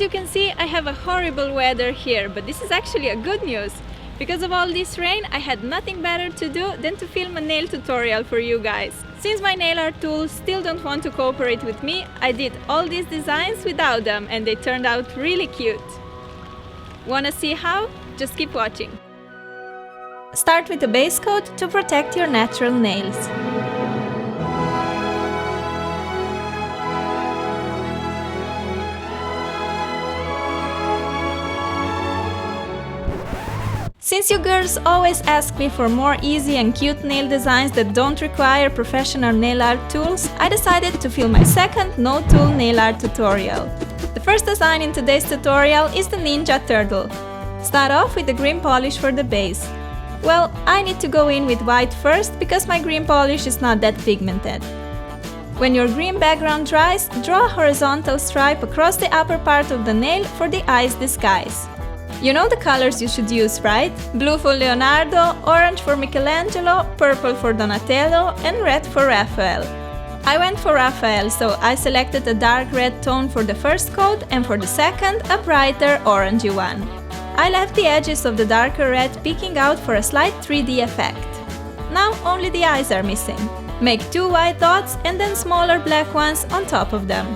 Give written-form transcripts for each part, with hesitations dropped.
As you can see, I have a horrible weather here, but this is actually a good news. Because of all this rain, I had nothing better to do than to film a nail tutorial for you guys. Since my nail art tools still don't want to cooperate with me, I did all these designs without them and they turned out really cute. Wanna see how? Just keep watching. Start with a base coat to protect your natural nails. Since you girls always ask me for more easy and cute nail designs that don't require professional nail art tools, I decided to film my second no-tool nail art tutorial. The first design in today's tutorial is the Ninja Turtle. Start off with the green polish for the base. Well, I need to go in with white first because my green polish is not that pigmented. When your green background dries, draw a horizontal stripe across the upper part of the nail for the eye's disguise. You know the colors you should use, right? Blue for Leonardo, orange for Michelangelo, purple for Donatello, and red for Raphael. I went for Raphael, so I selected a dark red tone for the first coat and for the second, a brighter orangey one. I left the edges of the darker red peeking out for a slight 3D effect. Now only the eyes are missing. Make 2 white dots and then smaller black ones on top of them.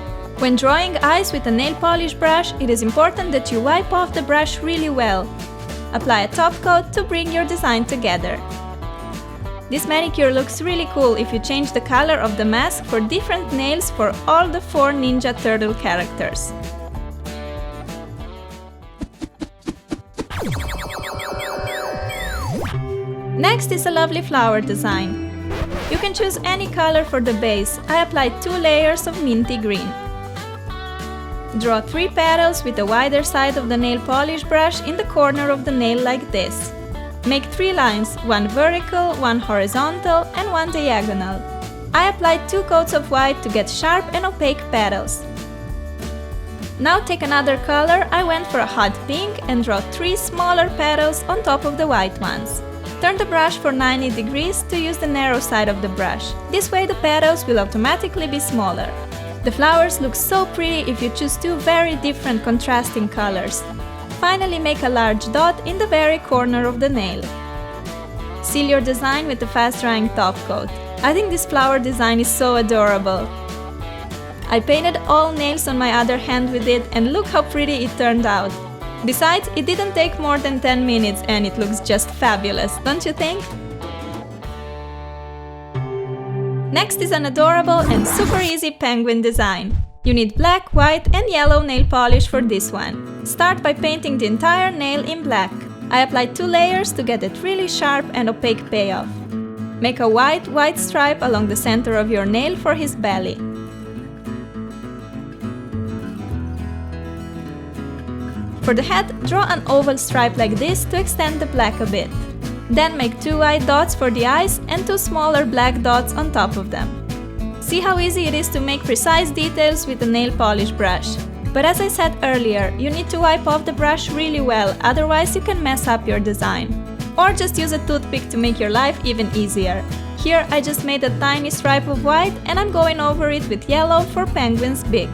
When drawing eyes with a nail polish brush, it is important that you wipe off the brush really well. Apply a top coat to bring your design together. This manicure looks really cool if you change the color of the mask for different nails for all the 4 Ninja Turtle characters. Next is a lovely flower design. You can choose any color for the base. I applied 2 layers of minty green. Draw 3 petals with the wider side of the nail polish brush in the corner of the nail like this. Make 3 lines, one vertical, one horizontal, and one diagonal. I applied 2 coats of white to get sharp and opaque petals. Now take another color. I went for a hot pink and draw 3 smaller petals on top of the white ones. Turn the brush for 90 degrees to use the narrow side of the brush. This way the petals will automatically be smaller. The flowers look so pretty if you choose 2 very different contrasting colors. Finally, make a large dot in the very corner of the nail. Seal your design with a fast-drying top coat. I think this flower design is so adorable. I painted all nails on my other hand with it and look how pretty it turned out. Besides, it didn't take more than 10 minutes and it looks just fabulous, don't you think? Next is an adorable and super easy penguin design. You need black, white and yellow nail polish for this one. Start by painting the entire nail in black. I applied 2 layers to get it really sharp and opaque payoff. Make a white stripe along the center of your nail for his belly. For the head, draw an oval stripe like this to extend the black a bit. Then make 2 white dots for the eyes and 2 smaller black dots on top of them. See how easy it is to make precise details with a nail polish brush. But as I said earlier, you need to wipe off the brush really well, otherwise you can mess up your design. Or just use a toothpick to make your life even easier. Here I just made a tiny stripe of white and I'm going over it with yellow for Penguin's beak.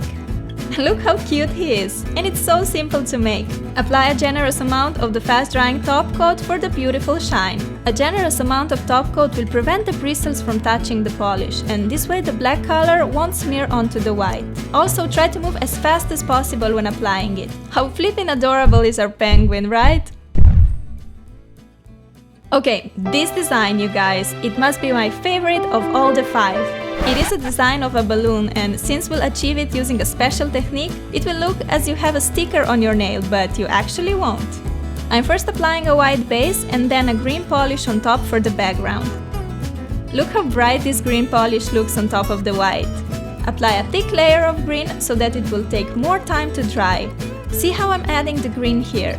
Look how cute he is! And it's so simple to make. Apply a generous amount of the fast-drying top coat for the beautiful shine. A generous amount of top coat will prevent the bristles from touching the polish, and this way the black color won't smear onto the white. Also, try to move as fast as possible when applying it. How flippin' adorable is our penguin, right? Okay, this design, you guys, it must be my favorite of all the 5. It is a design of a balloon and since we'll achieve it using a special technique, it will look as you have a sticker on your nail, but you actually won't. I'm first applying a white base and then a green polish on top for the background. Look how bright this green polish looks on top of the white. Apply a thick layer of green so that it will take more time to dry. See how I'm adding the green here.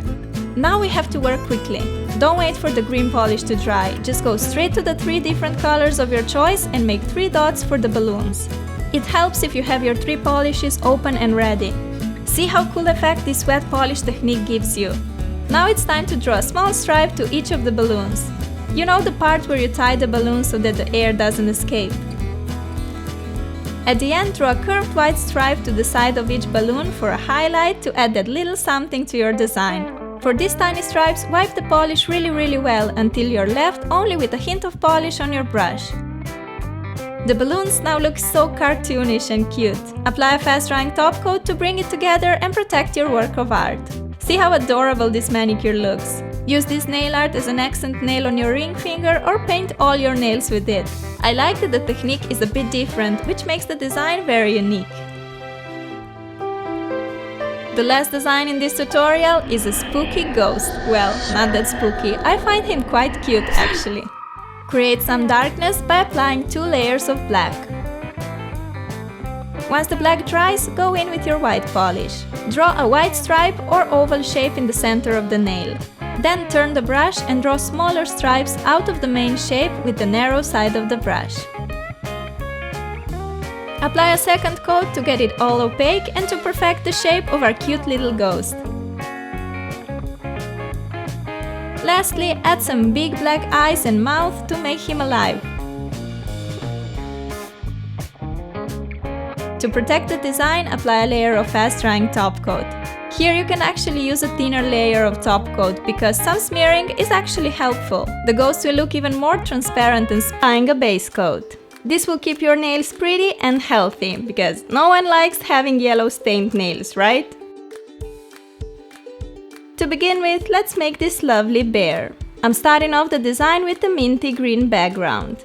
Now we have to work quickly. Don't wait for the green polish to dry, just go straight to the 3 different colors of your choice and make 3 dots for the balloons. It helps if you have your 3 polishes open and ready. See how cool effect this wet polish technique gives you. Now it's time to draw a small stripe to each of the balloons. You know the part where you tie the balloon so that the air doesn't escape. At the end, draw a curved white stripe to the side of each balloon for a highlight to add that little something to your design. For these tiny stripes, wipe the polish really well until you're left only with a hint of polish on your brush. The balloons now look so cartoonish and cute. Apply a fast-drying top coat to bring it together and protect your work of art. See how adorable this manicure looks. Use this nail art as an accent nail on your ring finger or paint all your nails with it. I like that the technique is a bit different, which makes the design very unique. The last design in this tutorial is a spooky ghost. Well, not that spooky, I find him quite cute actually. Create some darkness by applying 2 layers of black. Once the black dries, go in with your white polish. Draw a white stripe or oval shape in the center of the nail. Then turn the brush and draw smaller stripes out of the main shape with the narrow side of the brush. Apply a second coat to get it all opaque and to perfect the shape of our cute little ghost. Lastly, add some big black eyes and mouth to make him alive. To protect the design, apply a layer of fast-drying top coat. Here you can actually use a thinner layer of top coat because some smearing is actually helpful. The ghost will look even more transparent than applying a base coat. This will keep your nails pretty and healthy, because no one likes having yellow stained nails, right? To begin with, let's make this lovely bear. I'm starting off the design with the minty green background.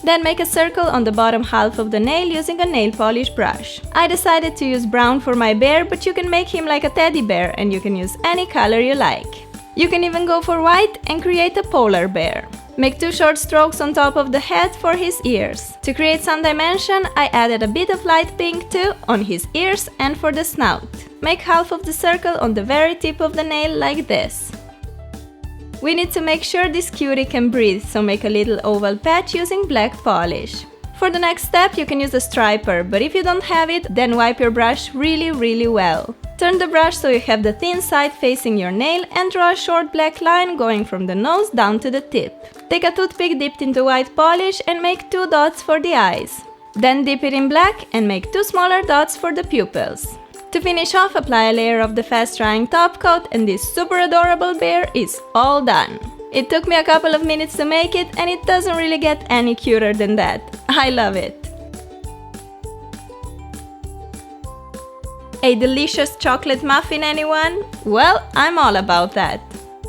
Then make a circle on the bottom half of the nail using a nail polish brush. I decided to use brown for my bear, but you can make him like a teddy bear and you can use any color you like. You can even go for white and create a polar bear. Make 2 short strokes on top of the head for his ears. To create some dimension, I added a bit of light pink too on his ears and for the snout. Make half of the circle on the very tip of the nail like this. We need to make sure this cutie can breathe, so make a little oval patch using black polish. For the next step, you can use a striper, but if you don't have it, then wipe your brush really well. Turn the brush so you have the thin side facing your nail and draw a short black line going from the nose down to the tip. Take a toothpick dipped into white polish and make 2 dots for the eyes. Then dip it in black and make 2 smaller dots for the pupils. To finish off, apply a layer of the fast-drying top coat and this super adorable bear is all done. It took me a couple of minutes to make it and it doesn't really get any cuter than that. I love it! A delicious chocolate muffin, anyone? Well, I'm all about that.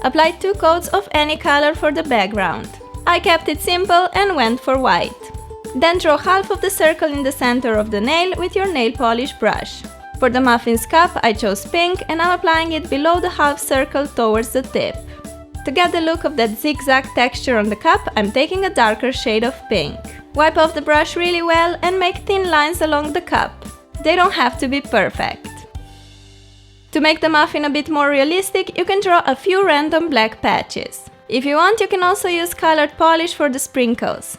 Apply 2 coats of any color for the background. I kept it simple and went for white. Then draw half of the circle in the center of the nail with your nail polish brush. For the muffin's cup, I chose pink and I'm applying it below the half circle towards the tip. To get the look of that zigzag texture on the cup, I'm taking a darker shade of pink. Wipe off the brush really well and make thin lines along the cup. They don't have to be perfect. To make the muffin a bit more realistic, you can draw a few random black patches. If you want, you can also use colored polish for the sprinkles.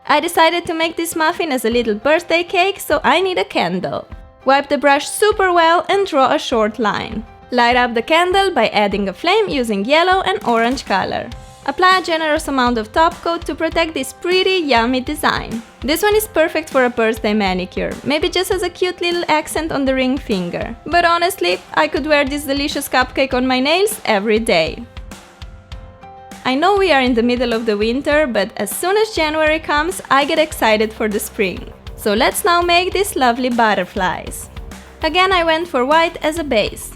I decided to make this muffin as a little birthday cake, so I need a candle. Wipe the brush super well and draw a short line. Light up the candle by adding a flame using yellow and orange color. Apply a generous amount of top coat to protect this pretty yummy design. This one is perfect for a birthday manicure, maybe just as a cute little accent on the ring finger. But honestly, I could wear this delicious cupcake on my nails every day. I know we are in the middle of the winter, but as soon as January comes, I get excited for the spring. So let's now make these lovely butterflies. Again, I went for white as a base.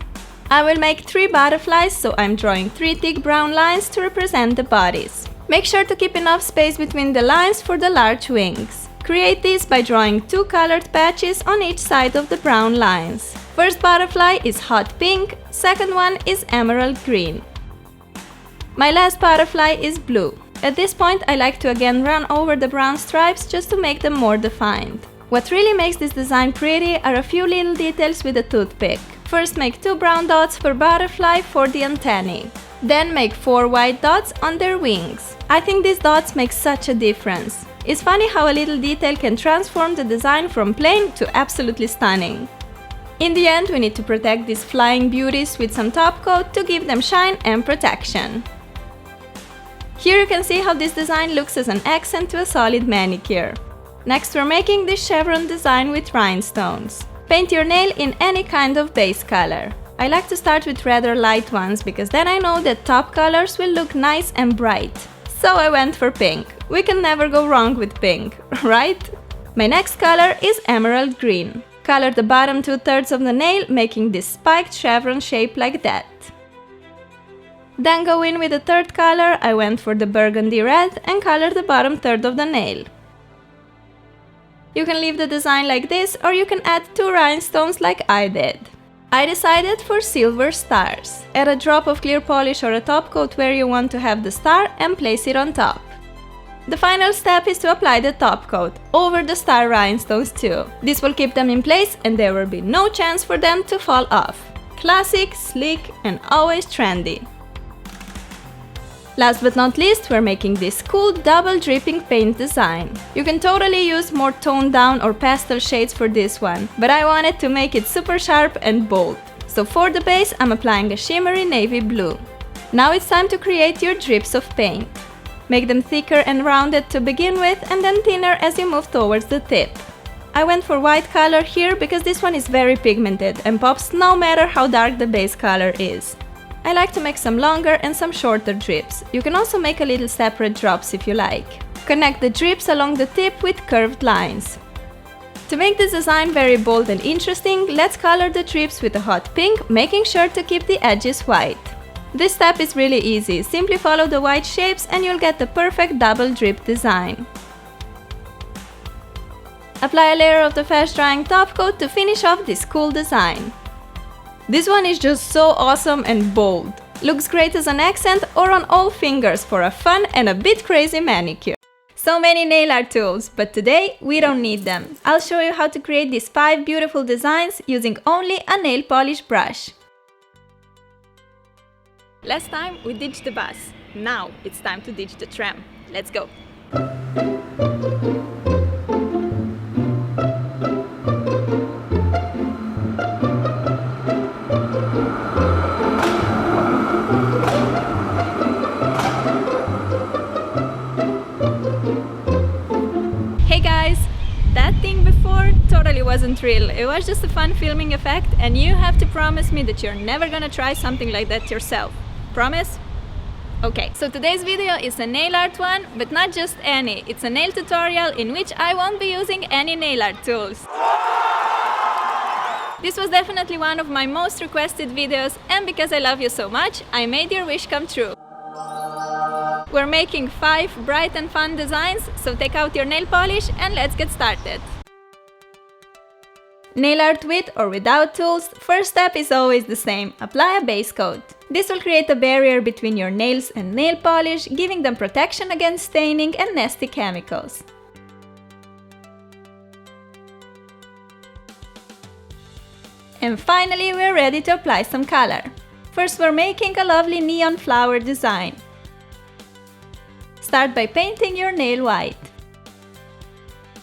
I will make 3 butterflies, so I'm drawing 3 thick brown lines to represent the bodies. Make sure to keep enough space between the lines for the large wings. Create these by drawing 2 colored patches on each side of the brown lines. First butterfly is hot pink, second one is emerald green. My last butterfly is blue. At this point, I like to again run over the brown stripes just to make them more defined. What really makes this design pretty are a few little details with a toothpick. First, make 2 brown dots per butterfly for the antennae. Then make 4 white dots on their wings. I think these dots make such a difference. It's funny how a little detail can transform the design from plain to absolutely stunning. In the end, we need to protect these flying beauties with some top coat to give them shine and protection. Here you can see how this design looks as an accent to a solid manicure. Next, we're making this chevron design with rhinestones. Paint your nail in any kind of base color. I like to start with rather light ones because then I know that top colors will look nice and bright. So I went for pink. We can never go wrong with pink, right? My next color is emerald green. Color the bottom 2/3 of the nail, making this spiked chevron shape like that. Then go in with the third color, I went for the burgundy red and color the bottom third of the nail. You can leave the design like this or you can add 2 rhinestones like I did. I decided for silver stars. Add a drop of clear polish or a top coat where you want to have the star and place it on top. The final step is to apply the top coat, over the star rhinestones too. This will keep them in place and there will be no chance for them to fall off. Classic, sleek and always trendy. Last but not least, we're making this cool double dripping paint design. You can totally use more toned down or pastel shades for this one, but I wanted to make it super sharp and bold. So for the base, I'm applying a shimmery navy blue. Now it's time to create your drips of paint. Make them thicker and rounded to begin with and then thinner as you move towards the tip. I went for white color here because this one is very pigmented and pops no matter how dark the base color is. I like to make some longer and some shorter drips. You can also make a little separate drops if you like. Connect the drips along the tip with curved lines. To make this design very bold and interesting, let's color the drips with a hot pink, making sure to keep the edges white. This step is really easy, simply follow the white shapes and you'll get the perfect double drip design. Apply a layer of the fast drying top coat to finish off this cool design. This one is just so awesome and bold. Looks great as an accent or on all fingers for a fun and a bit crazy manicure. So many nail art tools, but today we don't need them. I'll show you how to create these 5 beautiful designs using only a nail polish brush. Last time we ditched the bus. Now it's time to ditch the tram. Let's go! Hey guys! That thing before totally wasn't real. It was just a fun filming effect and you have to promise me that you're never gonna try something like that yourself. Promise? Okay, so today's video is a nail art one, but not just any. It's a nail tutorial in which I won't be using any nail art tools. This was definitely one of my most requested videos, and because I love you so much, I made your wish come true. We're making 5 bright and fun designs, so take out your nail polish and let's get started. Nail art with or without tools, first step is always the same, apply a base coat. This will create a barrier between your nails and nail polish, giving them protection against staining and nasty chemicals. And finally, we're ready to apply some color. First, we're making a lovely neon flower design. Start by painting your nail white.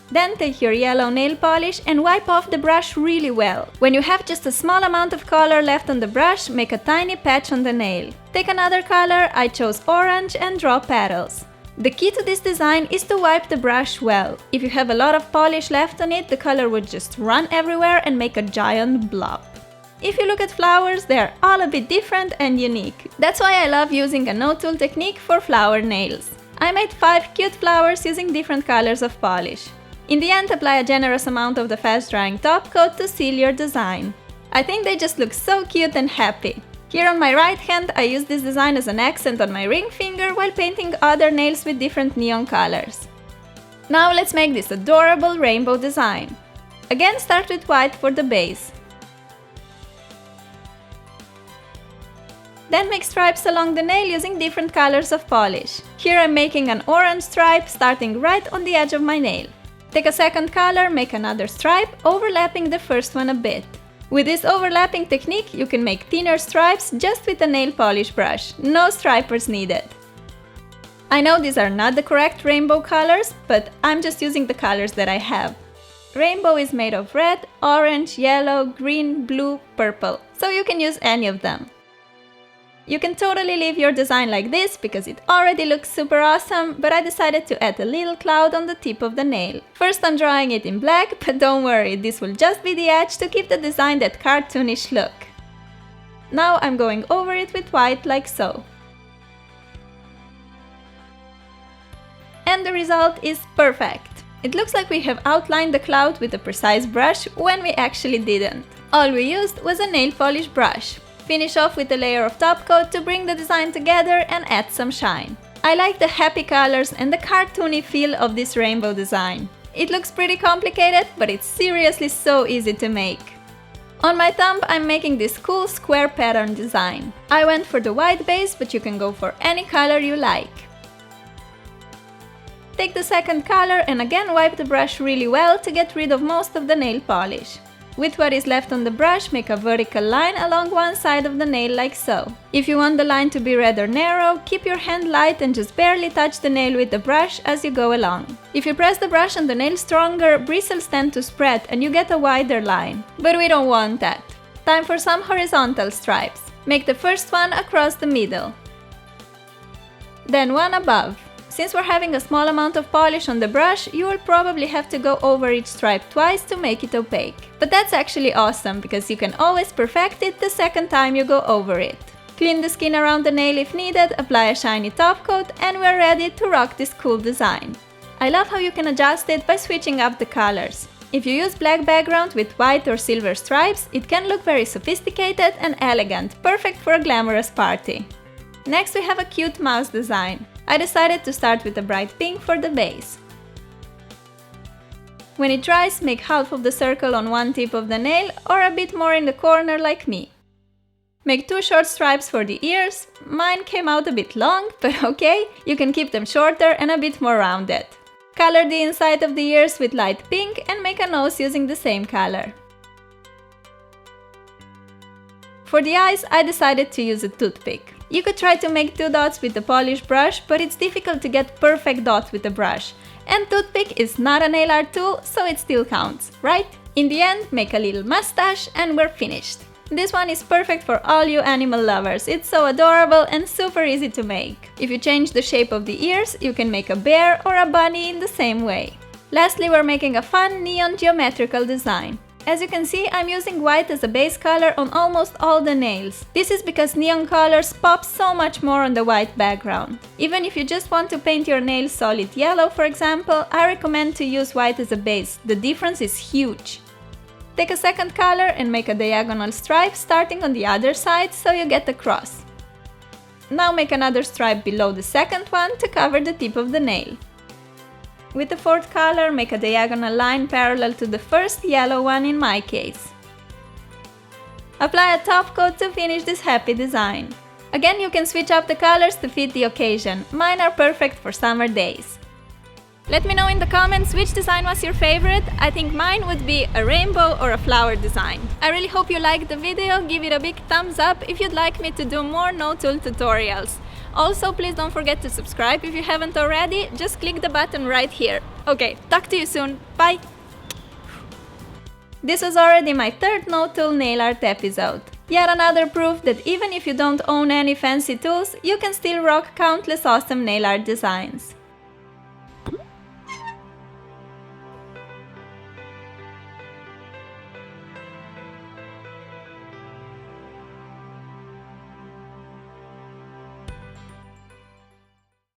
Then take your yellow nail polish and wipe off the brush really well. When you have just a small amount of color left on the brush, make a tiny patch on the nail. Take another color, I chose orange, and draw petals. The key to this design is to wipe the brush well. If you have a lot of polish left on it, the color would just run everywhere and make a giant blob. If you look at flowers, they are all a bit different and unique. That's why I love using a no-tool technique for flower nails. I made 5 cute flowers using different colors of polish. In the end, apply a generous amount of the fast-drying top coat to seal your design. I think they just look so cute and happy. Here on my right hand, I use this design as an accent on my ring finger while painting other nails with different neon colors. Now let's make this adorable rainbow design. Again, start with white for the base. Then make stripes along the nail using different colors of polish. Here I'm making an orange stripe starting right on the edge of my nail. Take a second color, make another stripe, overlapping the first one a bit. With this overlapping technique, you can make thinner stripes just with a nail polish brush, no stripers needed. I know these are not the correct rainbow colors, but I'm just using the colors that I have. Rainbow is made of red, orange, yellow, green, blue, purple, so you can use any of them. You can totally leave your design like this because it already looks super awesome, but I decided to add a little cloud on the tip of the nail. First I'm drawing it in black, but don't worry, this will just be the edge to give the design that cartoonish look. Now I'm going over it with white like so. And the result is perfect. It looks like we have outlined the cloud with a precise brush when we actually didn't. All we used was a nail polish brush. Finish off with a layer of top coat to bring the design together and add some shine. I like the happy colors and the cartoony feel of this rainbow design. It looks pretty complicated, but it's seriously so easy to make. On my thumb I'm making this cool square pattern design. I went for the white base, but you can go for any color you like. Take the second color and again wipe the brush really well to get rid of most of the nail polish. With what is left on the brush, make a vertical line along one side of the nail like so. If you want the line to be rather narrow, keep your hand light and just barely touch the nail with the brush as you go along. If you press the brush on the nail stronger, bristles tend to spread and you get a wider line. But we don't want that. Time for some horizontal stripes. Make the first one across the middle. Then one above. Since we're having a small amount of polish on the brush, you will probably have to go over each stripe twice to make it opaque. But that's actually awesome, because you can always perfect it the second time you go over it. Clean the skin around the nail if needed, apply a shiny top coat, and we're ready to rock this cool design. I love how you can adjust it by switching up the colors. If you use black background with white or silver stripes, it can look very sophisticated and elegant, perfect for a glamorous party. Next we have a cute mouse design. I decided to start with a bright pink for the base. When it dries, make half of the circle on one tip of the nail or a bit more in the corner like me. Make 2 short stripes for the ears. Mine came out a bit long, but okay, you can keep them shorter and a bit more rounded. Color the inside of the ears with light pink and make a nose using the same color. For the eyes, I decided to use a toothpick. You could try to make 2 dots with the polish brush, but it's difficult to get perfect dots with the brush. And toothpick is not a nail art tool, so it still counts, right? In the end, make a little mustache and we're finished. This one is perfect for all you animal lovers. It's so adorable and super easy to make. If you change the shape of the ears, you can make a bear or a bunny in the same way. Lastly, we're making a fun neon geometrical design. As you can see, I'm using white as a base color on almost all the nails. This is because neon colors pop so much more on the white background. Even if you just want to paint your nails solid yellow, for example, I recommend to use white as a base. The difference is huge. Take a second color and make a diagonal stripe starting on the other side so you get a cross. Now make another stripe below the second one to cover the tip of the nail. With the fourth color, make a diagonal line parallel to the first yellow one in my case. Apply a top coat to finish this happy design. Again, you can switch up the colors to fit the occasion. Mine are perfect for summer days. Let me know in the comments which design was your favorite. I think mine would be a rainbow or a flower design. I really hope you liked the video. Give it a big thumbs up if you'd like me to do more no-tool tutorials. Also, please don't forget to subscribe if you haven't already. Just click the button right here. Okay, talk to you soon. Bye! This was already my 3rd no-tool nail art episode. Yet another proof that even if you don't own any fancy tools, you can still rock countless awesome nail art designs.